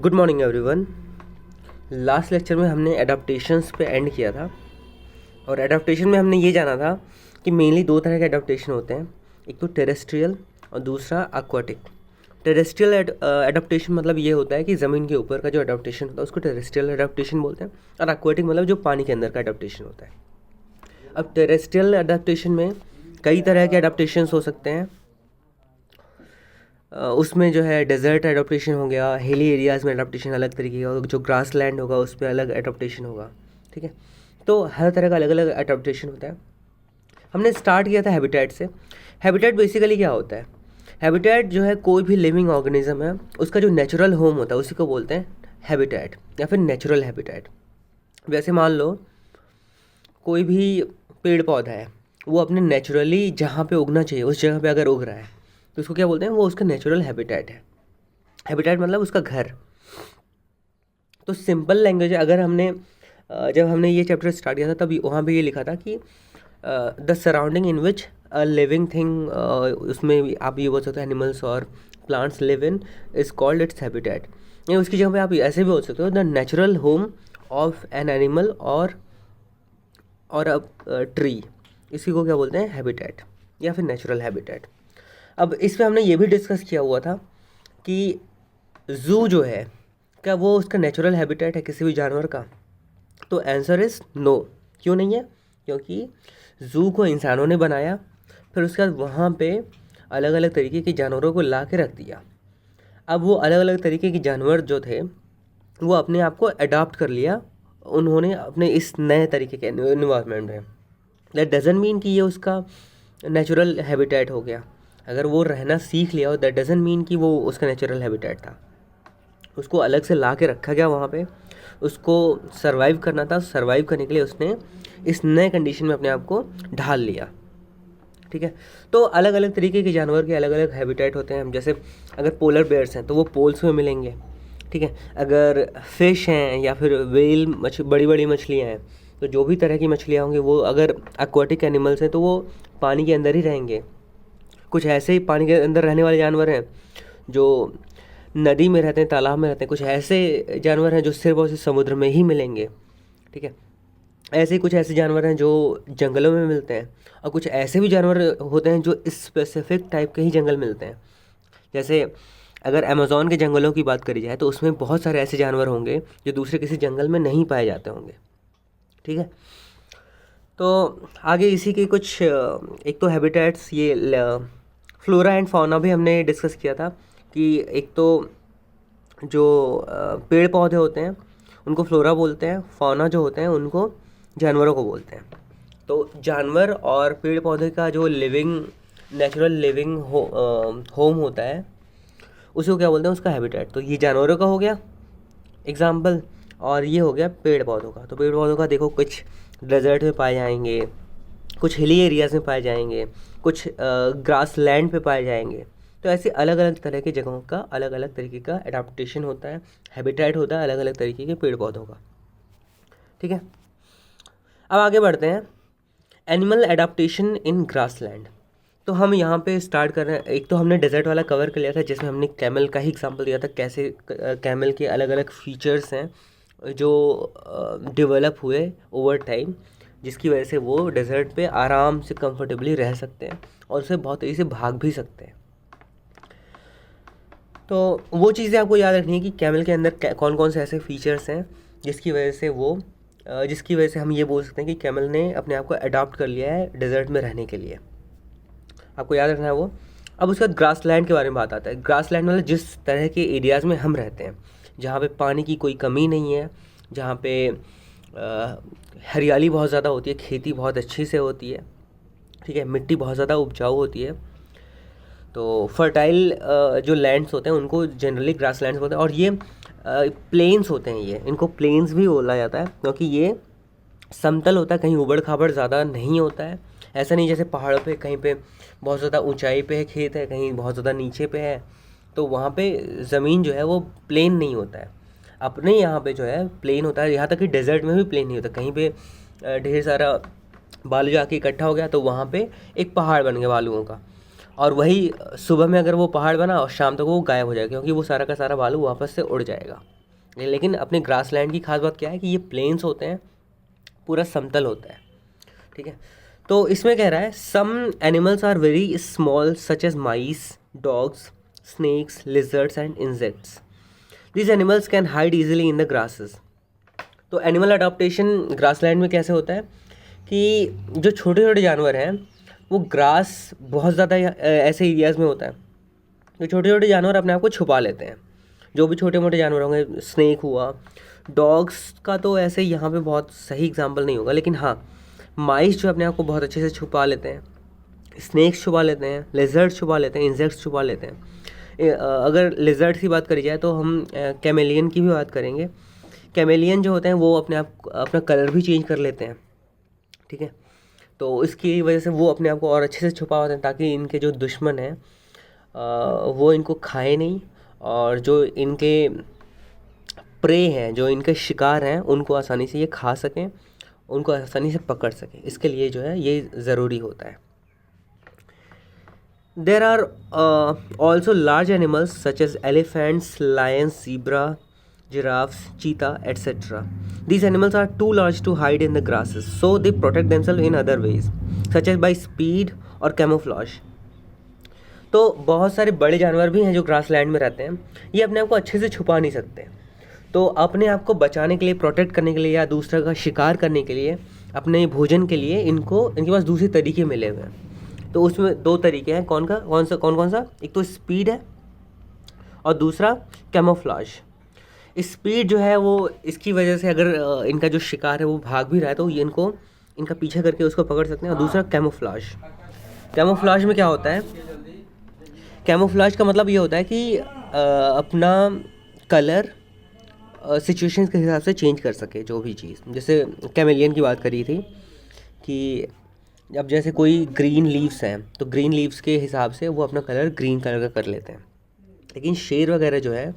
Good morning everyone. Last lecture में हमने adaptations पे एंड किया था और एडाप्टेशन में हमने ये जाना था कि मेनली दो तरह के एडाप्टेशन होते हैं, एक तो टेरेस्ट्रियल और दूसरा एक्वाटिक। टेरेस्ट्रियल एडाप्टेशन मतलब ये होता है कि ज़मीन के ऊपर का जो एडाप्टेशन होता है उसको टेरेस्ट्रियल एडाप्टेशन बोलते हैं, और एक्वाटिक मतलब जो पानी के अंदर का एडाप्टेशन होता है। अब टेरेस्ट्रियल एडाप्टेशन में कई तरह के एडाप्टेशंस हो सकते हैं। उसमें जो है डेजर्ट एडाप्टेशन हो गया, हिली एरियाज़ में एडाप्टेशन अलग तरीके का, जो ग्रास लैंड होगा उस पर अलग एडाप्टेशन होगा। ठीक है, तो हर तरह का अलग अलग एडाप्टेशन होता है। हमने स्टार्ट किया था हैबिटेट से। हैबिटेट बेसिकली क्या होता है? हैबिटेट जो है कोई भी लिविंग ऑर्गेनिज्म है उसका जो नेचुरल होम होता है उसी को बोलते हैं हैबिटेट या फिर नेचुरल हैबिटेट। वैसे मान लो कोई भी पेड़ पौधा है, वो अपने नेचुरली जहाँ पे उगना चाहिए उस जगह पे अगर उग रहा है तो उसको क्या बोलते हैं? वो उसका नेचुरल हैबिटेट है। हैबिटेट मतलब उसका घर। तो सिंपल लैंग्वेज है। अगर हमने जब हमने ये चैप्टर स्टार्ट किया था तब वहाँ पे ये लिखा था कि the surrounding in which a living thing, उसमें भी आप ये बोल सकते हो एनिमल्स और plants live in is called its habitat. या उसकी जगह पे आप ऐसे भी बोल सकते हो the natural home of an animal और अ ट्री। इसी को क्या बोलते हैं? हैबिटेट या फिर नेचुरल हैबिटेट। अब इस पे हमने ये भी डिस्कस किया हुआ था कि ज़ू जो है क्या वो उसका नेचुरल हैबिटेट है किसी भी जानवर का? तो आंसर इज़ नो। क्यों नहीं है? क्योंकि ज़ू को इंसानों ने बनाया, फिर उसके बाद वहाँ पे अलग अलग तरीके के जानवरों को ला के रख दिया। अब वो अलग अलग तरीके के जानवर जो थे वो अपने आप को अडॉप्ट कर लिया उन्होंने अपने इस नए तरीके के इन्वायरमेंट में। दैट डजंट मीन कि ये उसका नेचुरल हैबिटेट हो गया। अगर वो रहना सीख लिया हो दैट डजंट मीन कि वो उसका नेचुरल हैबिटेट था। उसको अलग से ला के रखा गया वहाँ पे, उसको सरवाइव करना था। सरवाइव करने के लिए उसने इस नए कंडीशन में अपने आप को ढाल लिया। ठीक है, तो अलग अलग तरीके के जानवर के अलग अलग हैबिटेट होते हैं। जैसे अगर पोलर बेयर्स हैं तो वो पोल्स में मिलेंगे। ठीक है, अगर फिश हैं या फिर वेल बड़ी बड़ी मछलियाँ हैं तो जो भी तरह की मछलियाँ होंगी वो अगर एक्वाटिक एनिमल्स हैं तो वो पानी के अंदर ही रहेंगे। कुछ ऐसे ही पानी के अंदर रहने वाले जानवर हैं जो नदी में रहते हैं, तालाब में रहते हैं। कुछ ऐसे जानवर हैं जो सिर्फ और सिर्फ समुद्र में ही मिलेंगे। ठीक है, ऐसे ही कुछ ऐसे जानवर हैं जो जंगलों में मिलते हैं, और कुछ ऐसे भी जानवर होते हैं जो स्पेसिफिक टाइप के ही जंगल मिलते हैं। जैसे अगर अमेज़न के जंगलों की बात करी जाए तो उसमें बहुत सारे ऐसे जानवर होंगे जो दूसरे किसी जंगल में नहीं पाए जाते होंगे। ठीक है, तो आगे इसी के कुछ एक तो हैबिटेट्स, ये फ्लोरा एंड फौना भी हमने डिस्कस किया था कि एक तो जो पेड़ पौधे होते हैं उनको फ्लोरा बोलते हैं, फौना जो होते हैं उनको जानवरों को बोलते हैं। तो जानवर और पेड़ पौधे का जो नेचुरल लिविंग होम होता है उसी को क्या बोलते हैं? उसका हैबिटेट। तो ये जानवरों का हो गया एग्जाम्पल, और ये हो गया पेड़ पौधों का। तो पेड़ पौधों का देखो, कुछ डेजर्ट में पाए जाएंगे, कुछ हिली एरियाज़ में पाए जाएंगे, कुछ ग्रास लैंड पे पाए जाएंगे। तो ऐसे अलग अलग तरह की जगहों का अलग अलग तरीके का एडाप्टेशन होता है, हैबिटेट होता है अलग अलग तरीके के पेड़ पौधों का। ठीक है, अब आगे बढ़ते हैं। एनिमल एडाप्टेशन इन ग्रास लैंड। तो हम यहाँ पे स्टार्ट कर रहे हैं। एक तो हमने डेजर्ट वाला कवर कर लिया था जिसमें हमने कैमल का ही एग्जांपल दिया था, कैसे कैमल के अलग अलग फीचर्स हैं जो डेवलप हुए ओवर टाइम, जिसकी वजह से वो डेजर्ट पे आराम से कंफर्टेबली रह सकते हैं और उससे बहुत तेज़ी से भाग भी सकते हैं। तो वो चीज़ें आपको याद रखनी है कि कैमल के अंदर कौन कौन से ऐसे फीचर्स हैं जिसकी वजह से हम ये बोल सकते हैं कि कैमल ने अपने आप को अडॉप्ट कर लिया है डेजर्ट में रहने के लिए। आपको याद रखना है वो। अब उसके बाद ग्रास लैंड के बारे में बात आता है। ग्रास लैंड मतलब जिस तरह के एरियाज़ में हम रहते हैं, जहाँ पे पानी की कोई कमी नहीं है, जहाँ पे हरियाली बहुत ज़्यादा होती है, खेती बहुत अच्छी से होती है। ठीक है, मिट्टी बहुत ज़्यादा उपजाऊ होती है। तो फर्टाइल जो लैंड्स होते हैं उनको जनरली ग्रास लैंड्स बोलते हैं। और ये प्लेन्स होते हैं, ये इनको प्लेन्स भी बोला जाता है क्योंकि ये समतल होता है, कहीं उबड़ खाबड़ ज़्यादा नहीं होता है। ऐसा नहीं जैसे पहाड़ों पे कहीं पे बहुत ज़्यादा ऊंचाई पे है खेत है, कहीं बहुत ज़्यादा नीचे पे है, तो वहाँ पे ज़मीन जो है वो प्लेन नहीं होता है। अपने यहाँ पे जो है प्लेन होता है, यहाँ तक कि डेजर्ट में भी प्लेन नहीं होता। कहीं पे ढेर सारा बालू जाके इकट्ठा हो गया तो वहाँ पे एक पहाड़ बन गया बालुओं का। और वही सुबह में अगर वो पहाड़ बना और शाम तक वो गायब हो जाएगा, क्योंकि वो सारा का सारा बालू वापस से उड़ जाएगा। लेकिन अपने ग्रासलैंड की खास बात क्या है कि ये प्लेन्स होते हैं, पूरा समतल होता है, ठीक है। तो इसमें कह रहा है some animals are very small such as mice, dogs, snakes, lizards and insects. These animals can hide easily in the grasses. तो एनिमल अडॉप्टेशन ग्रासलैंड में कैसे होता है कि जो छोटे छोटे जानवर हैं वो ग्रास बहुत ज़्यादा ऐसे एरियाज़ में होता है, तो छोटे छोटे जानवर अपने आप को छुपा लेते हैं। जो भी छोटे मोटे जानवर होंगे, स्नेक हुआ, डॉग्स का तो ऐसे यहाँ पे बहुत सही एग्जांपल नहीं होगा, लेकिन हाँ माइस जो अपने आप को बहुत अच्छे से छुपा लेते हैं, स्नेक्स छुपा लेते हैं, लेजर्ड्स छुपा लेते हैं, इंसेक्ट्स छुपा लेते हैं। अगर लेजर्ड्स की बात करी जाए तो हम कैमेलियन की भी बात करेंगे। कैमेलियन जो होते हैं वो अपने आप अपना कलर भी चेंज कर लेते हैं, ठीक है। तो इसकी वजह से वो अपने आप को और अच्छे से छुपा होते हैं, ताकि इनके जो दुश्मन हैं वो इनको खाए नहीं, और जो इनके प्रे हैं, जो इनके शिकार हैं, उनको आसानी से ये खा सकें, उनको आसानी से पकड़ सकें। इसके लिए जो है ये ज़रूरी होता है। There are also large animals such as elephants, lions, zebra, giraffes, cheetah, etc. These animals are too large to hide in the grasses, so they protect themselves in other ways, such as by speed और camouflage. तो बहुत सारे बड़े जानवर भी हैं जो grassland में रहते हैं, ये अपने आप को अच्छे से छुपा नहीं सकते। तो अपने आप को बचाने के लिए, प्रोटेक्ट करने के लिए, या दूसरे का शिकार करने के लिए, अपने भोजन के लिए इनके पास दूसरे तरीके मिले हुए हैं। तो उसमें दो तरीके हैं, कौन कौन सा? एक तो स्पीड है और दूसरा कैमोफ्लाज। स्पीड जो है वो इसकी वजह से अगर इनका जो शिकार है वो भाग भी रहा है तो ये इनका पीछे करके उसको पकड़ सकते हैं। और दूसरा कैमोफ्लाज। कैमोफ्लाज में क्या होता है? कैमोफ्लाज का मतलब ये होता है कि अपना कलर सिचुएशंस के हिसाब से चेंज कर सके जो भी चीज़। जैसे कैमेलियन की बात करी थी कि अब जैसे कोई ग्रीन लीव्स हैं तो ग्रीन लीव्स के हिसाब से वो अपना कलर ग्रीन कलर का कर लेते हैं। लेकिन शेर वगैरह जो है,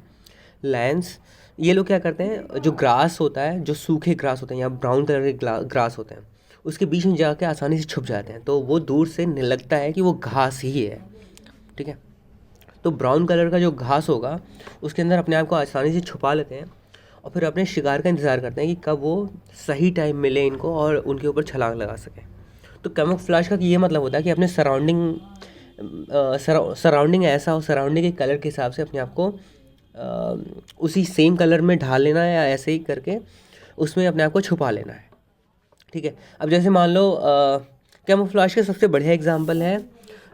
लायंस, ये लोग क्या करते हैं, जो ग्रास होता है, जो सूखे ग्रास होते हैं या ब्राउन कलर के ग्रास होते हैं, उसके बीच में जाके आसानी से छुप जाते हैं। तो वो दूर से लगता है कि वो घास ही है, ठीक है। तो ब्राउन कलर का जो घास होगा उसके अंदर अपने आप को आसानी से छुपा लेते हैं और फिर अपने शिकार का इंतज़ार करते हैं कि कब वो सही टाइम मिले इनको और उनके ऊपर छलांग लगा सकें। तो कैमोफ्लेज का ये मतलब होता है कि अपने सराउंडिंग ऐसा हो, सराउंडिंग के कलर के हिसाब से अपने आप को उसी सेम कलर में ढाल लेना है, या ऐसे ही करके उसमें अपने आप को छुपा लेना है, ठीक है। अब जैसे मान लो कैमोफ्लेज का सबसे बढ़िया एग्जांपल है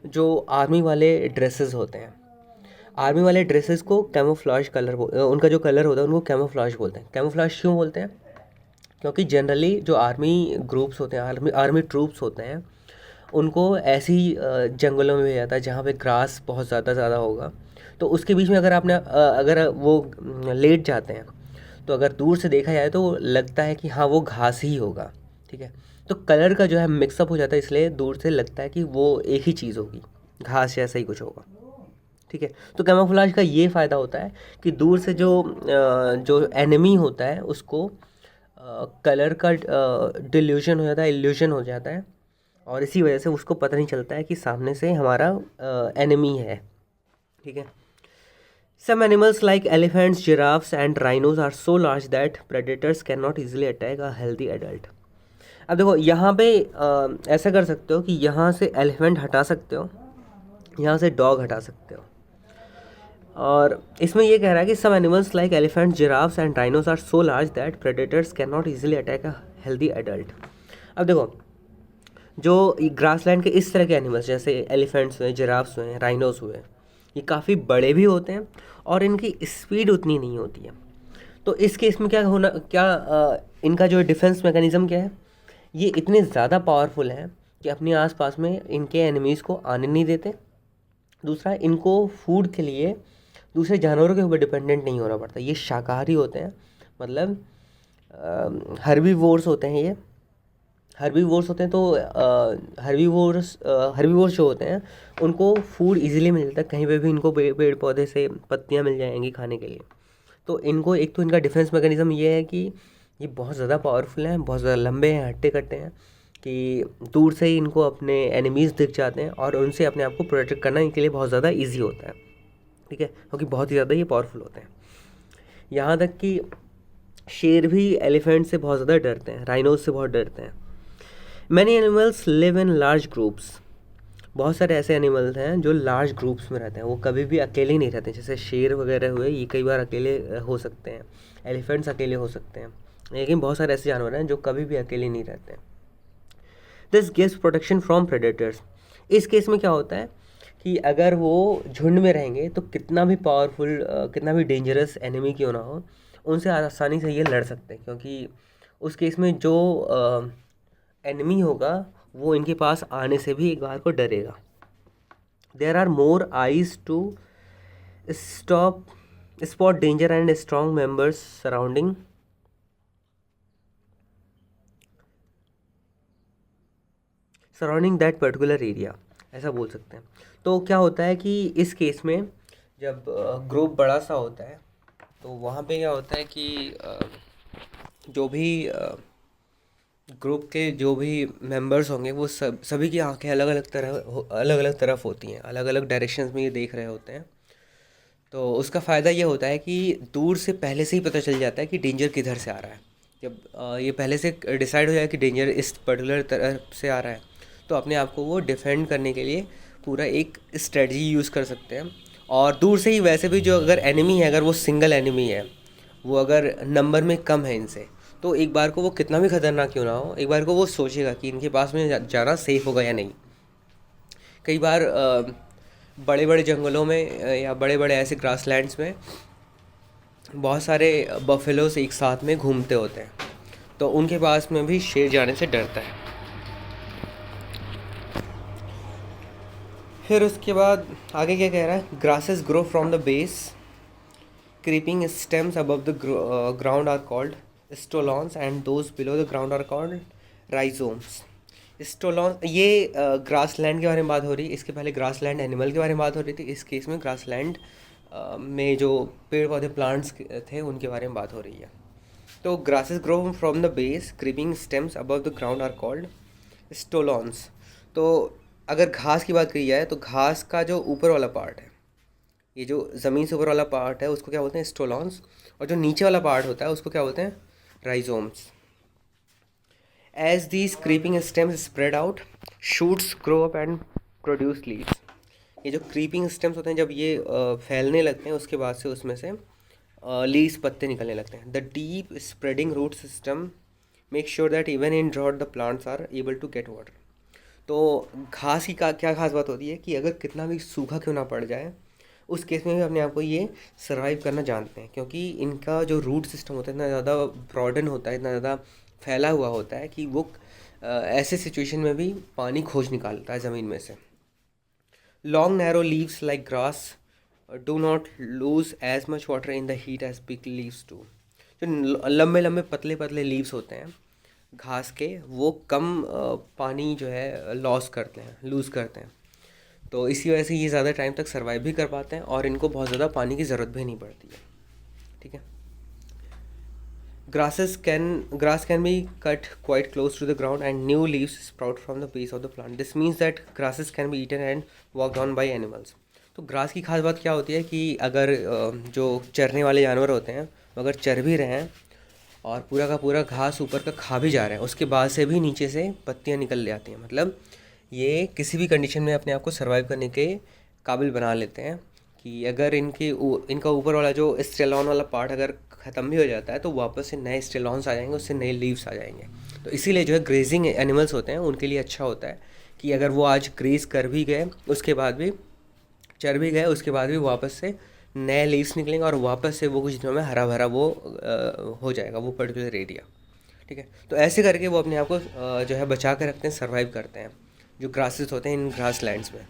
जो आर्मी वाले ड्रेसेस होते हैं। आर्मी वाले ड्रेसेस को कैमोफ्लेज कलर, उनका जो कलर होता है उनको कैमोफ्लेज बोलते हैं। कैमोफ्लेज क्यों बोलते हैं? क्योंकि जनरली जो आर्मी ग्रुप्स होते हैं, आर्मी ट्रूप्स होते हैं, उनको ऐसी जंगलों में भेजा जाता है जहाँ पे ग्रास बहुत ज़्यादा होगा। तो उसके बीच में अगर वो लेट जाते हैं तो अगर दूर से देखा जाए तो लगता है कि हाँ वो घास ही होगा, ठीक है। तो कलर का जो है मिक्सअप हो जाता है, इसलिए दूर से लगता है कि वो एक ही चीज़ होगी, घास जैसा ही कुछ होगा, ठीक है। तो कैमोफ्लेज का ये फ़ायदा होता है कि दूर से जो एनिमी होता है उसको कलर का डिल्यूजन हो जाता है, इल्यूजन हो जाता है, और इसी वजह से उसको पता नहीं चलता है कि सामने से हमारा एनिमी है, ठीक है। Some animals like elephants, giraffes and rhinos are so large that predators cannot easily attack a healthy adult. अब देखो यहाँ पे ऐसा कर सकते हो कि यहाँ से एलिफेंट हटा सकते हो, यहाँ से डॉग हटा सकते हो। और इसमें ये कह रहा है कि some animals like elephants, giraffes and rhinos are so large that predators cannot easily attack a healthy adult. अब देखो जो ग्रासलैंड के इस तरह के एनिमल्स जैसे एलिफेंट्स हुए, जिराफ्स हुए, राइनोस हुए, ये काफ़ी बड़े भी होते हैं और इनकी स्पीड उतनी नहीं होती है। तो इस केस में इनका जो डिफेंस मैकेनिज़्म क्या है, ये इतने ज़्यादा पावरफुल हैं कि अपने आसपास में इनके एनिमीज़ को आने नहीं देते। दूसरा, इनको फूड के लिए दूसरे जानवरों के ऊपर डिपेंडेंट नहीं होना पड़ता। ये शाकाहारी होते हैं, मतलब हर्बीवोर्स होते हैं। ये हर्बीवोर्स होते हैं, तो हर्बीवोर्स जो होते हैं उनको फूड इजीली मिल जाता है, कहीं पे भी इनको पेड़ पौधे से पत्तियां मिल जाएंगी खाने के लिए। तो इनको एक तो इनका डिफेंस मैकेनिज़्म ये है कि ये बहुत ज़्यादा पावरफुल हैं, बहुत ज़्यादा लंबे हैं, हट्टे कट्टे हैं, कि दूर से ही इनको अपने एनिमीज़ दिख जाते हैं और उनसे अपने आप को प्रोटेक्ट करना इनके लिए बहुत ज़्यादा ईजी होता है, ठीक है, क्योंकि बहुत ही ज़्यादा ये पावरफुल होते हैं। यहाँ तक कि शेर भी एलिफेंट से बहुत ज़्यादा डरते हैं, राइनोज से बहुत डरते हैं। Many animals live in large groups, बहुत सारे ऐसे एनिमल्स हैं जो लार्ज ग्रुप्स में रहते हैं, वो कभी भी अकेले नहीं रहते। जैसे शेर वगैरह हुए, ये कई बार अकेले हो सकते हैं, एलिफेंट्स अकेले हो सकते हैं, लेकिन बहुत सारे ऐसे जानवर हैं जो कभी भी अकेले नहीं रहते हैं। This gives protection from predators. इस केस में क्या होता है कि अगर वो झुंड में रहेंगे तो कितना भी पावरफुल, कितना भी डेंजरस एनिमी क्यों ना हो, उनसे आसानी से ये लड़ सकते हैं, क्योंकि उस केस में जो एनिमी होगा वो इनके पास आने से भी एक बार को डरेगा। There are more eyes to stop spot danger and strong members surrounding that particular area, ऐसा बोल सकते हैं। तो क्या होता है कि इस केस में जब ग्रुप बड़ा सा होता है तो वहाँ पे क्या होता है कि जो भी ग्रुप के जो भी मेंबर्स होंगे वो सभी की आंखें अलग अलग तरफ होती हैं, अलग अलग डायरेक्शंस में ये देख रहे होते हैं। तो उसका फ़ायदा ये होता है कि दूर से पहले से ही पता चल जाता है कि डेंजर किधर से आ रहा है। जब ये पहले से डिसाइड हो जाए कि डेंजर इस पर्टिकुलर तरफ से आ रहा है, तो अपने आप को वो डिफेंड करने के लिए पूरा एक स्ट्रेटजी यूज़ कर सकते हैं। और दूर से ही वैसे भी जो अगर एनिमी है, अगर वो सिंगल एनिमी है, वो अगर नंबर में कम है इनसे, तो एक बार को वो कितना भी खतरनाक क्यों ना हो, एक बार को वो सोचेगा कि इनके पास में जाना सेफ़ होगा या नहीं। कई बार बड़े बड़े जंगलों में या बड़े बड़े ऐसे ग्रासलैंड्स में बहुत सारे बफेलोस एक साथ में घूमते होते हैं, तो उनके पास में भी शेर जाने से डरता है। फिर उसके बाद आगे क्या कह रहा है, grasses grow from the base, creeping stems above the ground are called stolons and those below the ground are called rhizomes. Stolon, ये ग्रासलैंड के बारे में बात हो रही है। इसके पहले ग्रासलैंड एनिमल के बारे में बात हो रही थी, इस केस में ग्रासलैंड में जो पेड़ पौधे प्लांट्स थे उनके बारे में बात हो रही है। तो grasses grow from the base, creeping stems above the ground are called stolons. तो अगर घास की बात करी जाए तो घास का जो ऊपर वाला पार्ट है, ये जो ज़मीन से ऊपर वाला पार्ट है, उसको क्या बोलते हैं, स्टोलॉन्स। और जो नीचे वाला पार्ट होता है उसको क्या बोलते हैं, rhizomes. As these creeping stems spread out, shoots grow up and produce leaves. ये जो क्रीपिंग स्टेम्स होते हैं, जब ये फैलने लगते हैं, उसके बाद से उसमें से लीव्स, पत्ते निकलने लगते हैं। The deep spreading root system make sure that even in drought the plants are able to get water. तो घास की क्या खास बात होती है कि अगर कितना भी सूखा क्यों ना पड़ जाए, उस केस में भी अपने आप को ये सर्वाइव करना जानते हैं, क्योंकि इनका जो रूट सिस्टम होता है इतना ज़्यादा ब्रॉडन होता है, इतना ज़्यादा फैला हुआ होता है कि वो ऐसे सिचुएशन में भी पानी खोज निकालता है ज़मीन में से। Long narrow leaves like grass do not lose as much water in the heat as big leaves do. जो लंबे लंबे पतले पतले लीव्स होते हैं घास के, वो कम पानी जो है लॉस करते हैं, लूज़ करते हैं। तो इसी वजह से ये ज़्यादा टाइम तक सर्वाइव भी कर पाते हैं और इनको बहुत ज़्यादा पानी की ज़रूरत भी नहीं पड़ती है, ठीक है। Grass can be cut quite close to the ground and new leaves sprout from the base of the plant. This means that grasses can be eaten and walked on by animals. तो grass की खास बात क्या होती है कि अगर जो चरने वाले जानवर होते हैं वो अगर चर भी रहे हैं और पूरा का पूरा घास ऊपर का खा भी जा रहे हैं, उसके बाद से भी नीचे से पत्तियाँ निकल जाती हैं। मतलब ये किसी भी कंडीशन में अपने आप को सर्वाइव करने के काबिल बना लेते हैं कि अगर इनका ऊपर वाला जो स्टेलॉन वाला पार्ट अगर ख़त्म भी हो जाता है तो वापस से नए स्टेलॉन्स आ जाएंगे, उससे नए लीव्स आ जाएंगे। तो इसीलिए जो है ग्रेजिंग एनिमल्स होते हैं उनके लिए अच्छा होता है कि अगर वो आज ग्रेज कर भी गए, उसके बाद भी चर भी गए, उसके बाद भी वापस से नए लीव्स निकलेंगे और वापस से वो कुछ दिनों में हरा भरा वो हो जाएगा वो पर्टिकुलर एरिया, ठीक है। तो ऐसे करके वो अपने आप को जो है बचा कर रखते हैं, सर्वाइव करते हैं जो ग्रासेस होते हैं इन ग्रास लैंड्स में,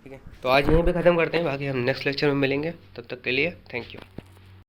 ठीक है। तो आज यहीं पे ख़त्म करते हैं, बाकी हम नेक्स्ट लेक्चर में मिलेंगे। तब तक के लिए थैंक यू।